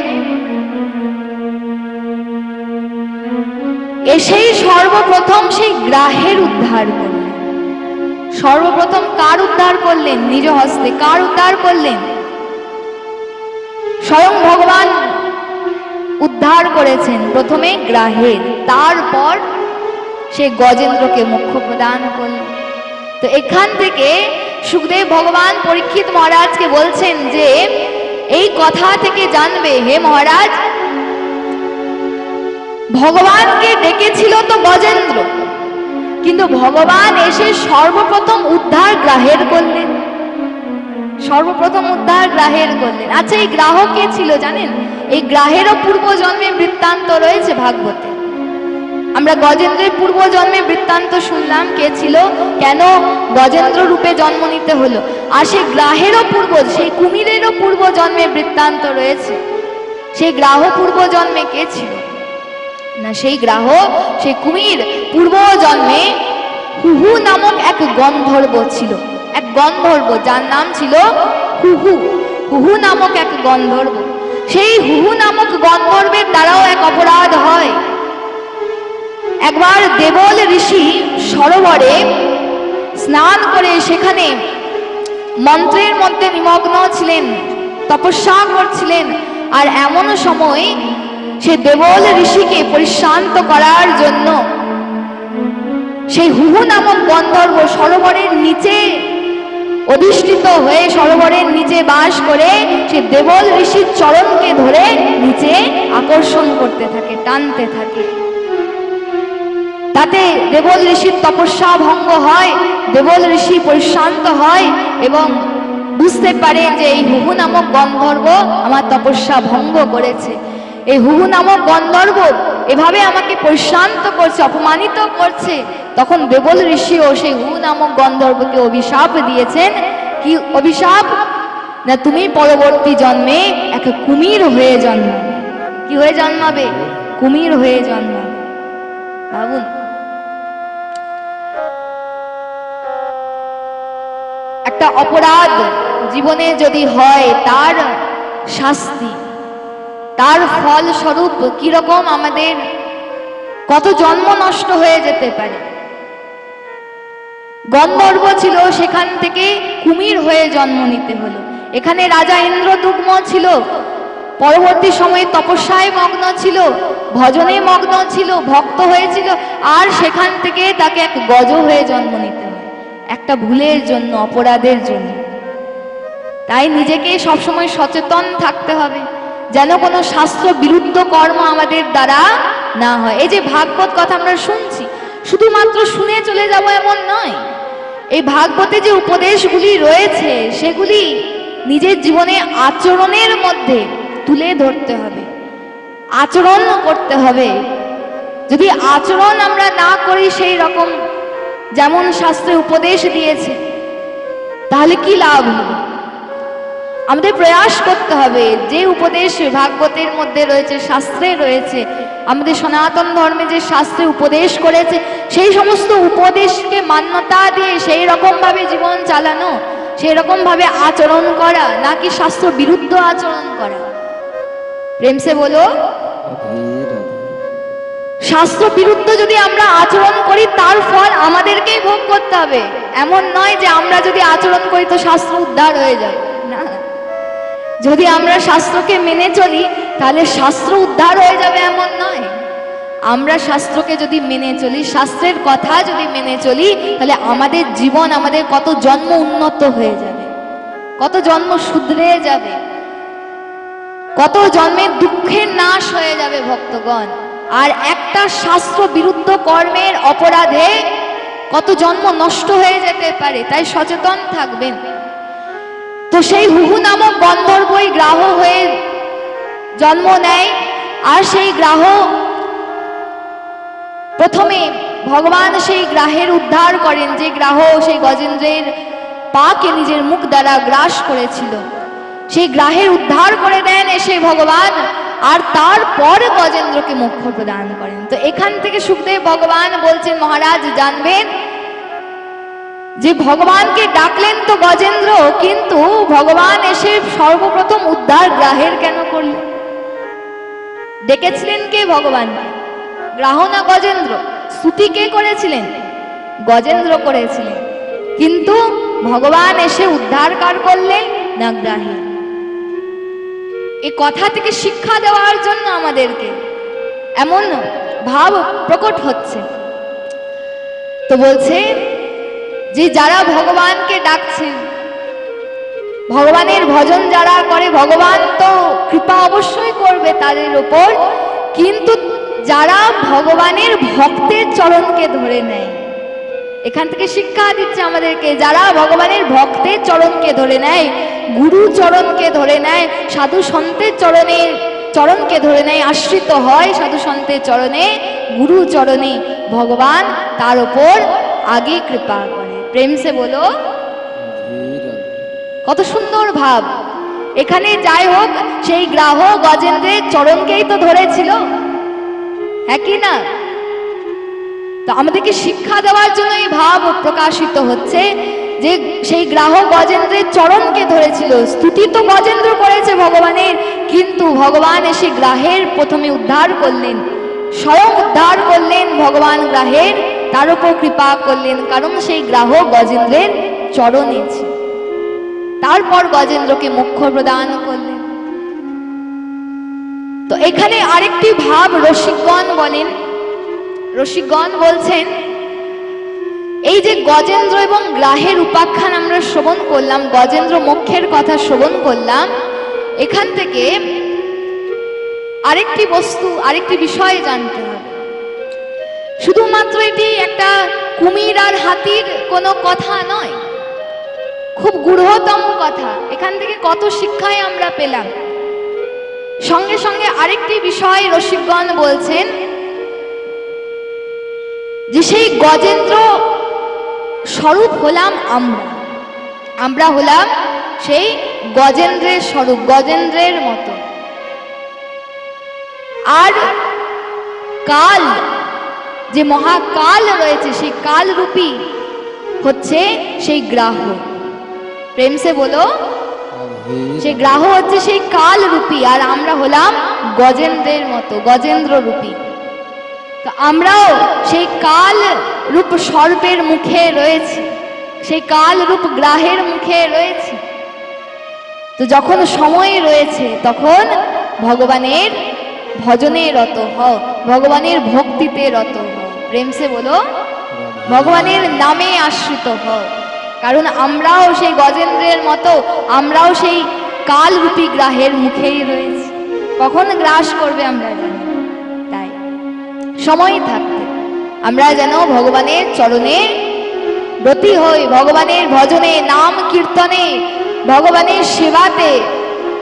এসেই সর্বপ্রথম সেই গ্রাহের উদ্ধার করলেন। সর্বপ্রথম কার উদ্ধার করলেন? নিজ হস্তে। কার উদ্ধার করলেন? স্বয়ং ভগবান উদ্ধার করেছেন প্রথমে গ্রাহের, তারপর সে গজেন্দ্রকে মোক্ষ প্রদান করলেন। তো এখান থেকে সুখদেব ভগবান পরীক্ষিত মহারাজকে বলছেন যে এই কথা থেকে জানবে, হে মহারাজ, ভগবানকে ডেকেছিল তো গজেন্দ্র, কিন্তু ভগবান এসে সর্বপ্রথম উদ্ধার গ্রাহের করলেন, সর্বপ্রথম উদ্ধার গ্রাহের করলেন। আচ্ছা, এই গ্রাহ কে ছিল জানেন? এই গ্রাহেরও পূর্বজন্মে বৃত্তান্ত রয়েছে ভাগবতে। আমরা গজেন্দ্রের পূর্বজন্মে বৃত্তান্ত শুনলাম, কে ছিল, কেন গজেন্দ্র রূপে জন্ম নিতে হলো। আর সেই গ্রাহেরও সেই কুমিরেরও পূর্বজন্মে বৃত্তান্ত রয়েছে। সেই গ্রাহ পূর্বজন্মে কে ছিল না? সেই গ্রাহ, সেই কুমির পূর্বজন্মে হুহু নামক এক গন্ধর্ব ছিল, এক গন্ধর্ব যার নাম ছিল হুহু। হুহু নামক এক গন্ধর্ব। সেই হুহু নামক গন্ধর্বের দ্বারাও এক অপরাধ হয়। একবার দেবল ঋষি সরোবরে স্নান করে সেখানে মন্ত্রের মধ্যে নিমগ্ন ছিলেন, তপস্যা করছিলেন। আর এমন সময় সে দেবল ঋষিকে পরিশ্রান্ত করার জন্য সেই হুহু নামক গন্ধর্ব সরোবরের নিচে অধিষ্ঠিত হয়ে, সরোবরের নিচে বাস করে, সে দেবল ঋষির চরণকে ধরে নিচে আকর্ষণ করতে থাকে, টানতে থাকে। তাতে দেবল ঋষির তপস্যা ভঙ্গ হয়, দেবল ঋষি পরিশ্রান্ত হয় এবং বুঝতে পারে যে এই হুহু নামক গন্ধর্ব আমার তপস্যা ভঙ্গ করেছে। এই হুহু নামক গন্ধর্ব এভাবে আমাকে পরিশ্রান্ত করছে, অপমানিত করছে। তখন দেবল ঋষিও সেই হুহু নামক গন্ধর্বকে অভিশাপ দিয়েছেন। কি অভিশাপ? না, তুমি পরবর্তী জন্মে এক কুমির হয়ে জন্মাবে। কি হয়ে জন্মাবে? কুমির হয়ে জন্মাবে। ভাবুন, এক একটা অপরাধ জীবনে যদি হয়, তার শাস্তি, তার ফল স্বরূপ কিরকম আমাদের কত জন্ম নষ্ট হয়ে যেতে পারে। গন্ধর্ব ছিল, সেখান থেকে কুমির হয়ে জন্ম নিতে হলো। এখানে রাজা ইন্দ্রদুগ্ম ছিল, পরবর্তী সময়ে তপস্যায় মগ্ন ছিল, ভজনে মগ্ন ছিল, ভক্ত হয়েছিল, আর সেখান থেকে তাকে এক গজ হয়ে জন্ম নিতে হয় একটা ভুলের জন্য, অপরাধের জন্য। তাই নিজেকে সবসময় সচেতন থাকতে হবে যেন কোনো শাস্ত্র বিরুদ্ধ কর্ম আমাদের দ্বারা না হয়। এই যে ভাগবত কথা আমরা শুনছি, শুধুমাত্র শুনে চলে যাব এমন নয়। এই ভাগবতে যে উপদেশগুলি রয়েছে সেগুলি নিজের জীবনে আচরণের মধ্যে তুলে ধরতে হবে, আচরণ করতে হবে। যদি আচরণ আমরা না করি সেই রকম যেমন শাস্ত্রে উপদেশ দিয়েছে, তাহলে কি লাভ হবে? আমাদের প্রয়াস করতে হবে যে উপদেশ ভাগবতের মধ্যে রয়েছে, শাস্ত্রে রয়েছে, আমাদের সনাতন ধর্মে যে শাস্ত্রে উপদেশ করেছে, সেই সমস্ত উপদেশকে মান্যতা দিয়ে সেই রকম ভাবে জীবন চালানো, সেই রকম ভাবে আচরণ করা, নাকি শাস্ত্র বিরুদ্ধ আচরণ করা। প্রেম সে বলো। রাধে রাধে। শাস্ত্র বিরুদ্ধ যদি আমরা আচরণ করি, তার ফল আমাদেরকেই ভোগ করতে হবে। এমন নয় যে আমরা যদি আচরণ করি তো শাস্ত্র উদ্ধার হয়ে যাবে, না। যদি আমরা শাস্ত্রকে মেনে চলি তাহলে শাস্ত্র উদ্ধার হয়ে যাবে এমন নয়। আমরা শাস্ত্রকে যদি মেনে চলি, শাস্ত্রের কথা যদি মেনে চলি, তাহলে আমাদের জীবন, আমাদের কত জন্ম উন্নত হয়ে যাবে, কত জন্ম শুধরে যাবে, কত জন্মের দুঃখের নাশ হয়ে যাবে ভক্তগণ। আর একটা শাস্ত্র বিরুদ্ধ কর্মের অপরাধে কত জন্ম নষ্ট হয়ে যেতে পারে। তাই সচেতন থাকবেন। তো সেই হুহু নামক গন্ধর্বই গ্রাহ হয়ে জন্ম নেয়, আর সেই গ্রাহ প্রথমে ভগবান সেই গ্রাহের উদ্ধার করেন, যে গ্রাহ সেই গজেন্দ্রের পাকে নিজের মুখ দ্বারা গ্রাস করেছিল। সেই গ্রাহের উদ্ধার করে দেন এসে ভগবান, আর তারপর গজেন্দ্রকে মোক্ষ প্রদান করেন। তো এখান থেকে সুখদেব ভগবান বলছেন, মহারাজ জানবেন যে ভগবানকে ডাকলেন তো গজেন্দ্র, কিন্তু ভগবান এসে সর্বপ্রথম উদ্ধার গ্রাহের কেন করলেন? ডেকেছিলেন কে ভগবানকে? গ্রাহ না গজেন্দ্র? স্তুতি কে করেছিলেন? গজেন্দ্র করেছিলেন। কিন্তু ভগবান এসে উদ্ধার কার করলেন? না গ্রাহী। এই কথা থেকে শিক্ষা দেওয়ার জন্য আমাদেরকে এমন ভাব প্রকট হচ্ছে। তো বলছে যে যারা ভগবানকে ডাকছেন, ভগবানের ভজন যারা করে, ভগবান তো কৃপা অবশ্যই করবে তাদের উপর, কিন্তু যারা ভগবানের ভক্তের চরণকে ধরে নেয়, এখান থেকে শিক্ষা দিচ্ছে আমাদেরকে, যারা ভগবানের ভক্তের চরণকে ধরে নেয়, গুরু চরণকে ধরে নেয়, সাধু সন্তের চরণকে ধরে নেয়, আশ্রিত হয় সাধু সন্তের চরণে, গুরু চরণে, ভগবান তার উপর আগে কৃপা করে। প্রেম সে বলো। কত সুন্দর ভাব এখানে। যাই হোক, সেই গ্রাহ গজেন্দ্রের চরণকেই তো ধরেছিল, হ্যাঁ কি না? তো আমাদেরকে শিক্ষা দেওয়ার জন্য এই ভাব প্রকাশিত হচ্ছে যে সেই গ্রাহ গজেন্দ্রের চরণকে ধরেছিল। স্তুতি তো গজেন্দ্র করেছে ভগবানের, কিন্তু ভগবান এসে গ্রাহের প্রথমে উদ্ধার করলেন, স্বয়ং উদ্ধার করলেন ভগবান গ্রাহের, তার উপর কৃপা করলেন, কারণ সেই গ্রাহ গজেন্দ্রের চরণে ছিল। তারপর গজেন্দ্রকে মোক্ষ প্রদান করলেন। তো এখানে আরেকটি ভাব রসিকগণ বলেন, রসিকগণ বলছেন, এই যে গজেন্দ্র এবং গ্রাহের উপাখ্যান আমরা শ্রবণ করলাম, গজেন্দ্র মোক্ষের কথা শ্রবণ করলাম, এখান থেকে আরেকটি বস্তু, আরেকটি বিষয় জানতে হবে। শুধুমাত্র এটি একটা কুমির আর হাতির কোনো কথা নয়, খুব গূঢ়তম কথা। এখান থেকে কত শিক্ষায় আমরা পেলাম। সঙ্গে সঙ্গে আরেকটি বিষয় রসিকগণ বলছেন যে সেই গজেন্দ্র স্বরূপ হলাম আমরা, আমরা হলাম সেই গজেন্দ্রের স্বরূপ, গজেন্দ্রের মতো। আর কাল, যে মহাকাল রয়েছে, সেই কালরূপী হচ্ছে সেই গ্রাহ। প্রেম সে বলো। রাধে সেই গ্রাহ হচ্ছে সেই কাল রূপী, আর আমরা হলাম গজেন্দ্রের মতো, গজেন্দ্র রূপী। তো আমরাও সেই কাল রূপ সর্পের মুখে রয়েছি, সেই কাল রূপ গ্রাহের মুখে রয়েছে। তো যখন সময় রয়েছে তখন ভগবানের ভজনে রত হও, ভগবানের ভক্তিতে রত হও। প্রেম সে বলো, ভগবানের নামে আশ্রিত হও। কারণ আমরাও সেই গজেন্দ্রের মতো, আমরাও সেই কালরূপী গ্রাহের মুখেই রয়েছি। কখন গ্রাস করবে আমরা জানি না। তাই সময় থাকতে আমরা যেন ভগবানের চরণে ব্রতী হই, ভগবানের ভজনে, নাম কীর্তনে, ভগবানের সেবাতে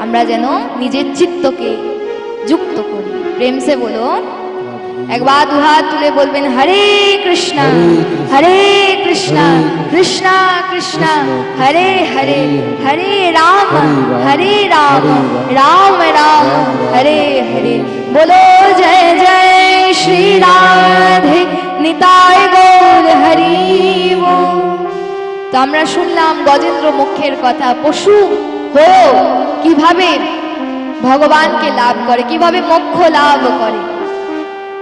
আমরা যেন নিজের চিত্তকে যুক্ত করি। প্রেম সে বলো, একবার দুহাত তুলে বলবেন হরে কৃষ্ণ হরে কৃষ্ণ কৃষ্ণ কৃষ্ণ হরে হরে, হরে রাম রাম রাম হরে হরে। বলো জয় জয় শ্রী রাধে নিতাই গৌর হরি বল। তো আমরা শুনলাম গজেন্দ্র মুখের কথা। পশু হয়েও কিভাবে ভগবানকে লাভ করে, কিভাবে মোক্ষ লাভ করে,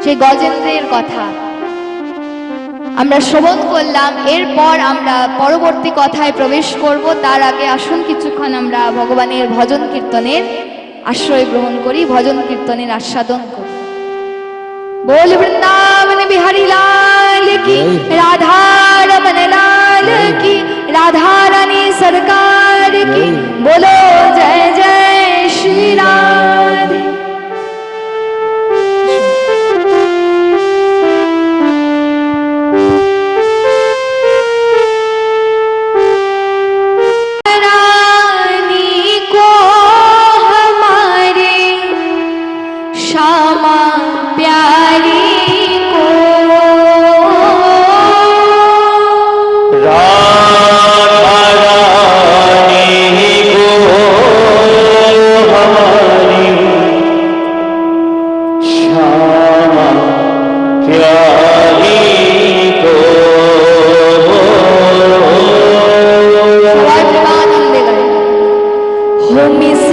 সেই গজেন্দ্রের কথা আমরা শ্রবণ করলাম। এরপর আমরা পরবর্তী কথায় প্রবেশ করব। তার আগে আসুন কিছুক্ষণ আমরা ভগবানের ভজন কীর্তনের আশ্রয় গ্রহণ করি, ভজন কীর্তনের আস্বাদন করি। बोल वृंदावन बिहारी लाल की, राधा रमन लाल की, राधा रानी सरकार की। बोलो जय जय श्री राधे। रानी को हमारे श्यामा प्यारी को, राधा रानी को हमारी श्यामा प्यारी को। सवाई प्रेमानंदे गए। हो मिस